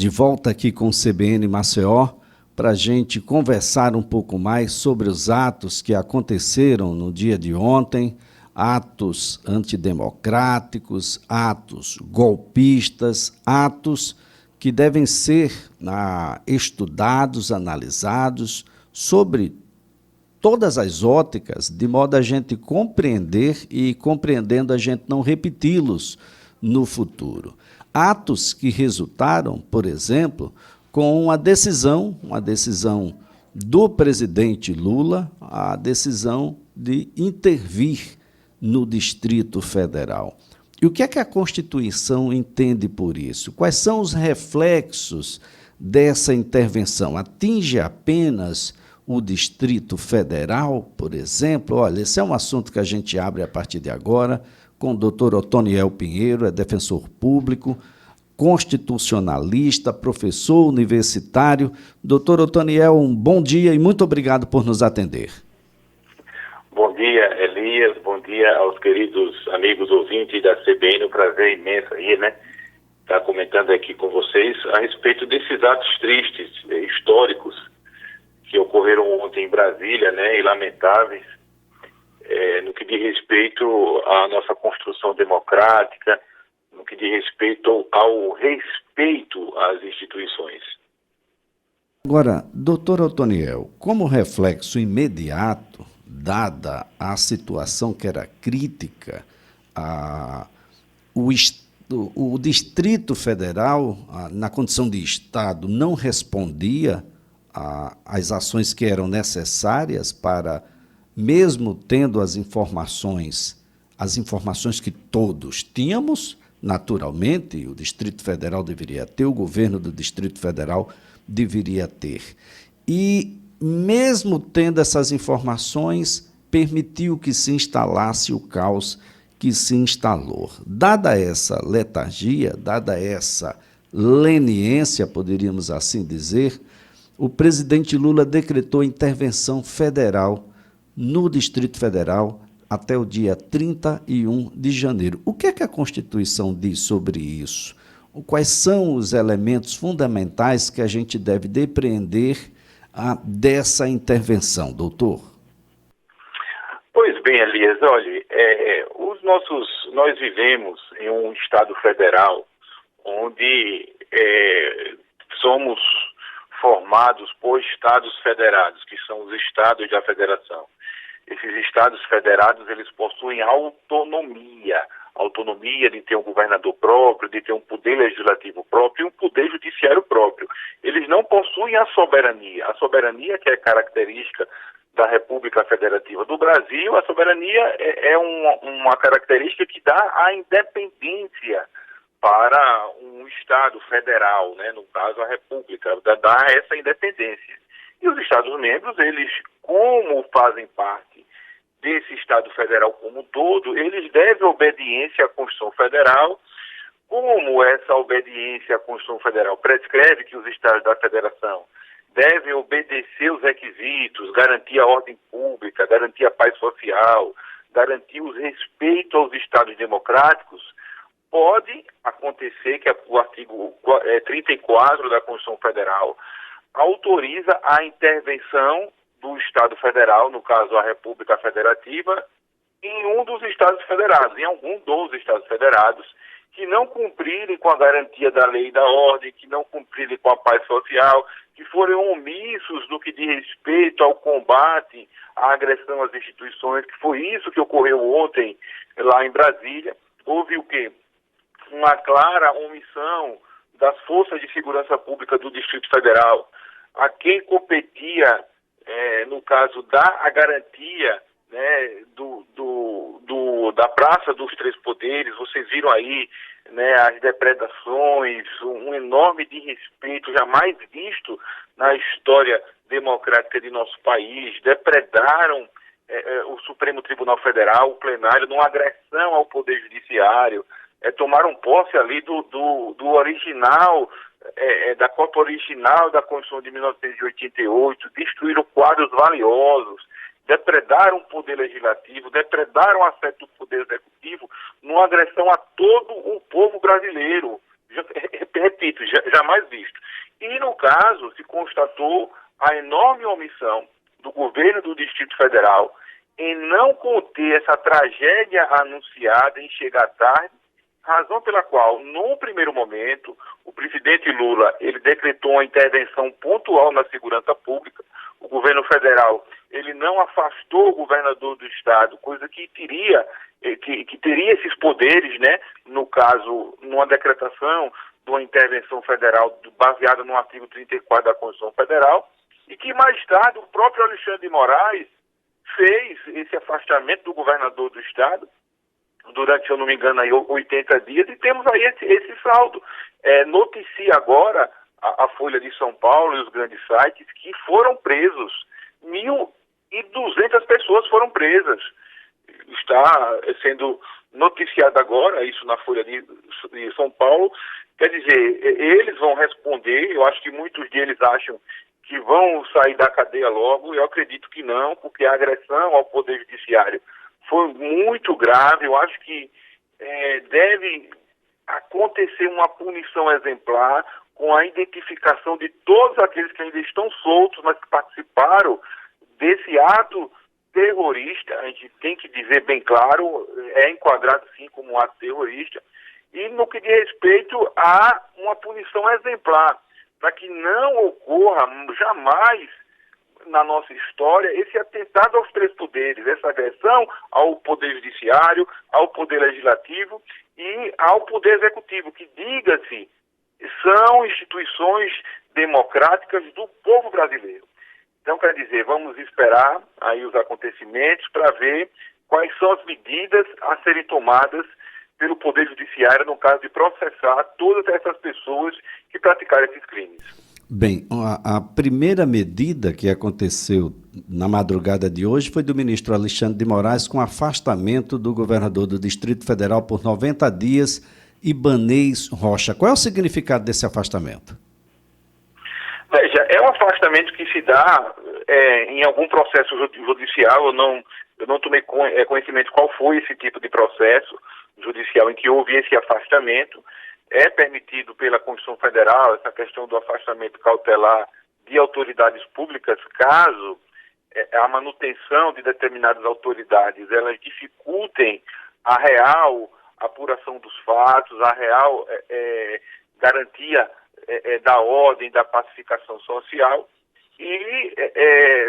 de volta aqui com o CBN Maceió para a gente conversar um pouco mais sobre os atos que aconteceram no dia de ontem, atos antidemocráticos, atos golpistas, atos que devem ser estudados, analisados sobre todas as óticas, de modo a gente compreender e, compreendendo, a gente não repeti-los no futuro. Atos que resultaram, por exemplo, com uma decisão do presidente Lula, a decisão de intervir no Distrito Federal. E o que é que a Constituição entende por isso? Quais são os reflexos dessa intervenção? Atinge apenas o Distrito Federal, por exemplo? Olha, esse é um assunto que a gente abre a partir de agora com o doutor Otoniel Pinheiro, é defensor público, constitucionalista, professor universitário. Doutor Otoniel, um bom dia e muito obrigado por nos atender. Bom dia, Elias. Bom dia aos queridos amigos ouvintes da CBN. Um prazer imenso aí, estar comentando aqui com vocês a respeito desses atos tristes, históricos, que ocorreram ontem em Brasília, e lamentáveis, no que diz respeito à nossa construção democrática, no que diz respeito ao respeito às instituições. Agora, doutor Otoniel, como reflexo imediato, dada a situação que era crítica, o Distrito Federal, na condição de Estado, não respondia às ações que eram necessárias para, mesmo tendo as informações que todos tínhamos, naturalmente, o Distrito Federal deveria ter, o governo do Distrito Federal deveria ter. E, mesmo tendo essas informações, permitiu que se instalasse o caos que se instalou. Dada essa letargia, dada essa leniência, poderíamos assim dizer, o presidente Lula decretou intervenção federal no Distrito Federal até o dia 31 de janeiro. O que é que a Constituição diz sobre isso? Quais são os elementos fundamentais que a gente deve depreender dessa intervenção, doutor? Pois bem, Elias, olha, nós vivemos em um Estado federal onde somos formados por estados federados, que são os estados da federação. Esses estados federados, eles possuem autonomia de ter um governador próprio, de ter um poder legislativo próprio e um poder judiciário próprio. Eles não possuem a soberania que é característica da República Federativa do Brasil. A soberania é uma característica que dá a independência para um Estado federal, no caso a República, dá essa independência. E os Estados-membros, eles, como fazem parte desse Estado federal como um todo, eles devem obediência à Constituição Federal. Como essa obediência à Constituição Federal prescreve que os Estados da Federação devem obedecer os requisitos, garantir a ordem pública, garantir a paz social, garantir o respeito aos Estados democráticos, pode acontecer que o artigo 34 da Constituição Federal autoriza a intervenção do Estado Federal, no caso a República Federativa, em um dos Estados Federados, em algum dos Estados Federados, que não cumprirem com a garantia da lei e da ordem, que não cumprirem com a paz social, que forem omissos no que diz respeito ao combate à agressão às instituições, que foi isso que ocorreu ontem lá em Brasília. Houve o quê? Uma clara omissão das forças de segurança pública do Distrito Federal, a quem competia, no caso, dar a garantia da Praça dos Três Poderes. Vocês viram aí as depredações, um enorme desrespeito jamais visto na história democrática de nosso país. Depredaram o Supremo Tribunal Federal, o plenário, numa agressão ao Poder Judiciário. Tomaram posse ali do original, da cópia original da Constituição de 1988, destruíram quadros valiosos, depredaram o poder legislativo, depredaram o aspecto do poder executivo, numa agressão a todo o povo brasileiro. repito, jamais visto. E no caso se constatou a enorme omissão do governo do Distrito Federal em não conter essa tragédia anunciada, em chegar tarde, razão pela qual, num primeiro momento, o presidente Lula ele decretou uma intervenção pontual na segurança pública. O governo federal ele não afastou o governador do estado, coisa que teria esses poderes, né? No caso, numa decretação de uma intervenção federal baseada no artigo 34 da Constituição Federal, e que mais tarde o próprio Alexandre de Moraes fez esse afastamento do governador do estado durante, se eu não me engano, aí 80 dias, e temos aí esse saldo. Noticia agora a Folha de São Paulo e os grandes sites que foram presos, 1.200 pessoas foram presas. Está sendo noticiado agora, isso na Folha de São Paulo. Quer dizer, eles vão responder, eu acho que muitos deles acham que vão sair da cadeia logo, eu acredito que não, porque a agressão ao Poder Judiciário foi muito grave. Eu acho que deve acontecer uma punição exemplar com a identificação de todos aqueles que ainda estão soltos, mas que participaram desse ato terrorista. A gente tem que dizer bem claro, é enquadrado sim como um ato terrorista, e no que diz respeito a uma punição exemplar, para que não ocorra jamais na nossa história esse atentado aos três poderes, essa agressão ao Poder Judiciário, ao Poder Legislativo e ao Poder Executivo, que, diga-se, são instituições democráticas do povo brasileiro. Então, quer dizer, vamos esperar aí os acontecimentos para ver quais são as medidas a serem tomadas pelo Poder Judiciário no caso de processar todas essas pessoas que praticaram esses crimes. Bem, a primeira medida que aconteceu na madrugada de hoje foi do ministro Alexandre de Moraes com afastamento do governador do Distrito Federal por 90 dias, Ibanez Rocha. Qual é o significado desse afastamento? Veja, é um afastamento que se dá em algum processo judicial. Eu não tomei conhecimento de qual foi esse tipo de processo judicial em que houve esse afastamento. É permitido pela Constituição Federal essa questão do afastamento cautelar de autoridades públicas, caso a manutenção de determinadas autoridades elas dificultem a real apuração dos fatos, a real garantia da ordem, da pacificação social. E,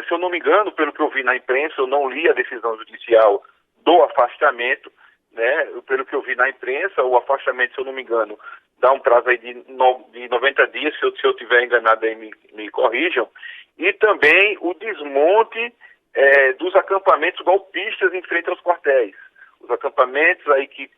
se eu não me engano, pelo que eu vi na imprensa, eu não li a decisão judicial do afastamento, né? Pelo que eu vi na imprensa, o afastamento, se eu não me engano, dá um prazo aí de 90 dias, se eu estiver enganado aí me corrijam, e também o desmonte dos acampamentos golpistas em frente aos quartéis. Os acampamentos aí que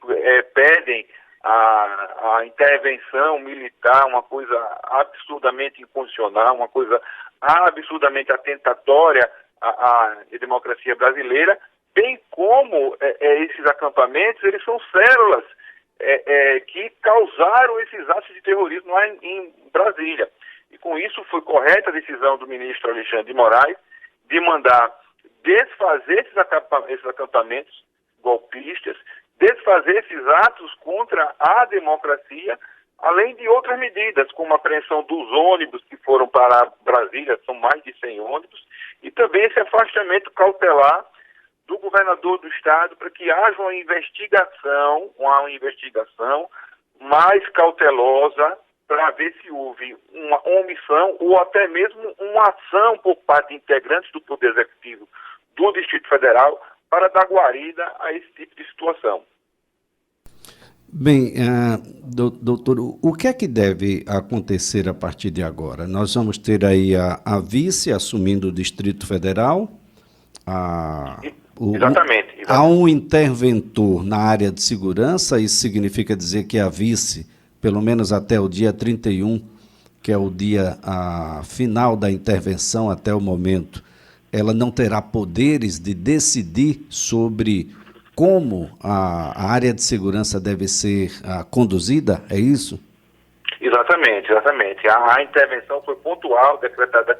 pedem a intervenção militar, uma coisa absurdamente inconstitucional, uma coisa absurdamente atentatória à democracia brasileira, bem como esses acampamentos, eles são células que causaram esses atos de terrorismo lá em Brasília. E com isso foi correta a decisão do ministro Alexandre de Moraes de mandar desfazer esses acampamentos golpistas, desfazer esses atos contra a democracia, além de outras medidas, como a apreensão dos ônibus que foram para Brasília, são mais de 100 ônibus, e também esse afastamento cautelar do governador do estado para que haja uma investigação mais cautelosa para ver se houve uma omissão ou até mesmo uma ação por parte de integrantes do Poder Executivo do Distrito Federal para dar guarida a esse tipo de situação. Bem, doutor, o que é que deve acontecer a partir de agora? Nós vamos ter aí a vice assumindo o Distrito Federal. Exatamente. Há um interventor na área de segurança, isso significa dizer que a vice, pelo menos até o dia 31, que é o dia final da intervenção até o momento, ela não terá poderes de decidir sobre como a área de segurança deve ser conduzida, é isso? Exatamente. A intervenção foi pontual, decretada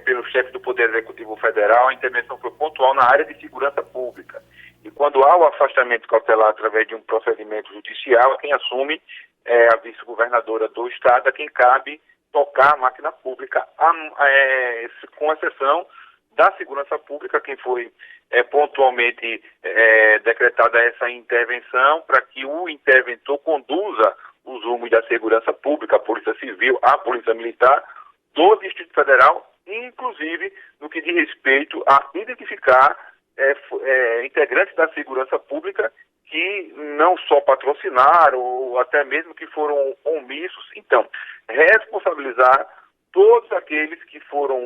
pelo chefe do Poder Executivo Federal. A intervenção foi pontual na área de segurança pública. E quando há o afastamento cautelar através de um procedimento judicial, quem assume é a vice-governadora do estado, a quem cabe tocar a máquina pública, com exceção da segurança pública, quem foi pontualmente decretada essa intervenção para que o interventor conduza os rumos da segurança pública, a Polícia Civil, a Polícia Militar do Distrito Federal, inclusive no que diz respeito a identificar integrantes da segurança pública que não só patrocinaram ou até mesmo que foram omissos. Então, responsabilizar todos aqueles que foram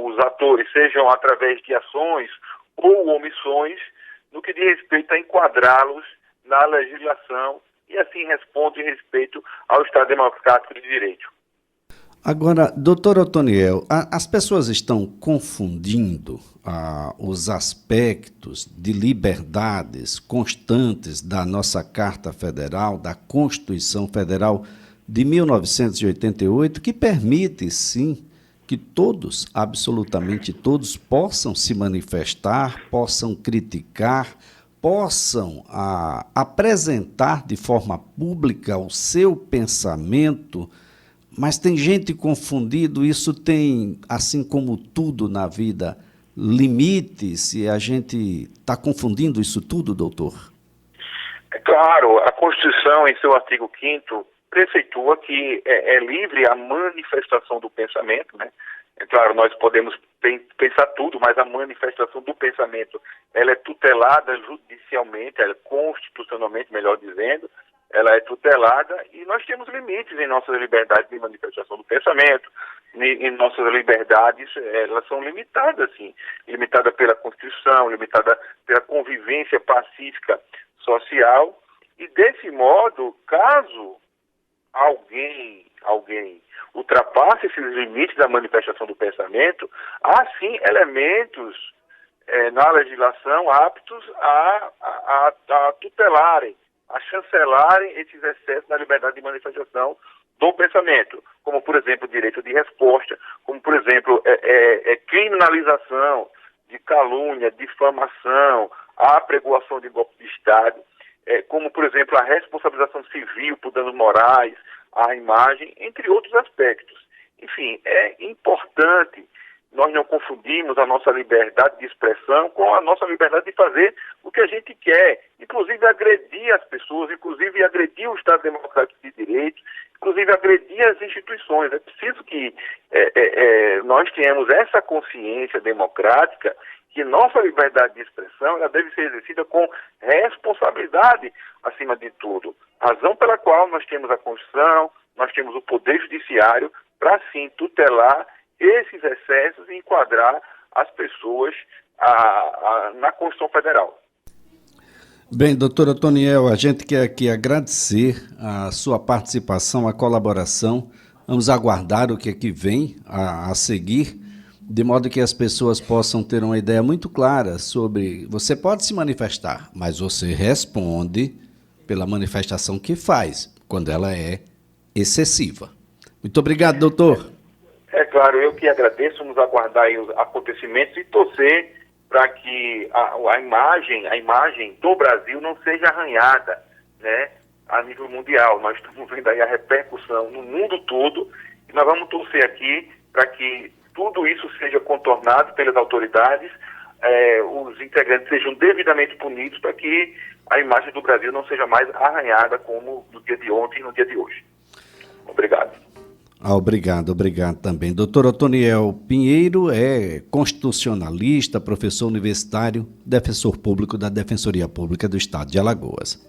os atores, sejam através de ações ou omissões, no que diz respeito a enquadrá-los na legislação e assim responde em respeito ao Estado Democrático de Direito. Agora, doutor Otoniel, as pessoas estão confundindo os aspectos de liberdades constantes da nossa Carta Federal, da Constituição Federal de 1988, que permite, sim, que todos, absolutamente todos, possam se manifestar, possam criticar, possam apresentar de forma pública o seu pensamento. Mas tem gente confundido, isso tem, assim como tudo na vida, limites, e a gente está confundindo isso tudo, doutor? É claro, a Constituição, em seu artigo 5º, preceitua que é livre a manifestação do pensamento, né? É claro, nós podemos pensar tudo, mas a manifestação do pensamento, ela é tutelada judicialmente, constitucionalmente, melhor dizendo, ela é tutelada e nós temos limites em nossas liberdades de manifestação do pensamento, em nossas liberdades, elas são limitadas, sim, limitada pela Constituição, limitada pela convivência pacífica social, e desse modo, caso alguém ultrapasse esses limites da manifestação do pensamento, há sim elementos na legislação aptos a tutelarem, a chancelarem esses excessos na liberdade de manifestação do pensamento, como, por exemplo, direito de resposta, como, por exemplo, criminalização de calúnia, difamação, a apregoação de golpe de Estado, como, por exemplo, a responsabilização civil por danos morais, à imagem, entre outros aspectos. Enfim, é importante nós não confundimos a nossa liberdade de expressão com a nossa liberdade de fazer o que a gente quer, inclusive agredir as pessoas, inclusive agredir o Estado Democrático de Direito, inclusive agredir as instituições. É preciso que nós tenhamos essa consciência democrática que nossa liberdade de expressão ela deve ser exercida com responsabilidade acima de tudo. Razão pela qual nós temos a Constituição, nós temos o Poder Judiciário para, sim, tutelar esses excessos e enquadrar as pessoas na Constituição Federal. Bem, doutor Otoniel, a gente quer aqui agradecer a sua participação, a colaboração. Vamos aguardar o que é que vem a seguir, de modo que as pessoas possam ter uma ideia muito clara sobre... Você pode se manifestar, mas você responde pela manifestação que faz, quando ela é excessiva. Muito obrigado, doutor. É claro, eu que agradeço, vamos aguardar aí os acontecimentos e torcer para que a imagem do Brasil não seja arranhada, né, a nível mundial. Nós estamos vendo aí a repercussão no mundo todo e nós vamos torcer aqui para que tudo isso seja contornado pelas autoridades, os integrantes sejam devidamente punidos para que a imagem do Brasil não seja mais arranhada como no dia de ontem e no dia de hoje. Obrigado. Obrigado também. Doutor Otoniel Pinheiro é constitucionalista, professor universitário, defensor público da Defensoria Pública do Estado de Alagoas.